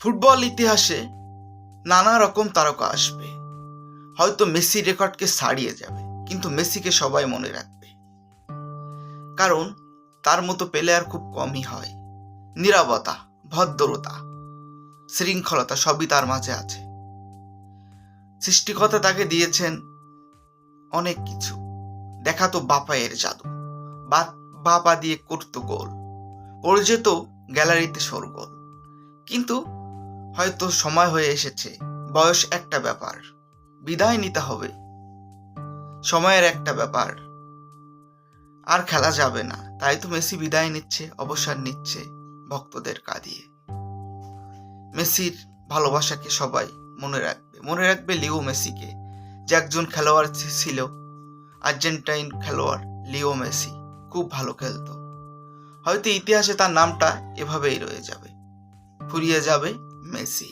Football ইতিহাসে নানা রকম তারকা আসবে, হয়তো মেসি রেকর্ডকে ছাড়িয়ে যাবে, কিন্তু মেসিকে সবাই মনে রাখবে, কারণ তার মতো প্লেয়ার খুব কমই হয়। নীরবতা, ভদ্রতা, শৃঙ্খলতা সবই তার মাঝে আছে। সৃষ্টিকর্তা তাকে দিয়েছেন অনেক কিছু। দেখাতো বাপায়ের জাদু, বাপা দিয়ে করতো গোল, পড়ে যেত গ্যালারিতে শোরগোল। কিন্তু হয়তো সময় হয়ে এসেছে, বয়স একটা ব্যাপার, বিদায় নিতে হবে, সময়ের একটা ব্যাপার, আর খেলা যাবে না। তাই তো মেসি বিদায় নিচ্ছে, অবসর নিচ্ছে ভক্তদের কাঁদিয়ে। মেসির ভালোবাসাকে সবাই মনে রাখবে লিও মেসিকে, যে একজন খেলোয়াড় ছিল, আর্জেন্টাইন খেলোয়াড় লিও মেসি, খুব ভালো খেলতো। হয়তো ইতিহাসে তার নামটা এভাবেই রয়ে যাবে, ফুরিয়ে যাবে মেসি।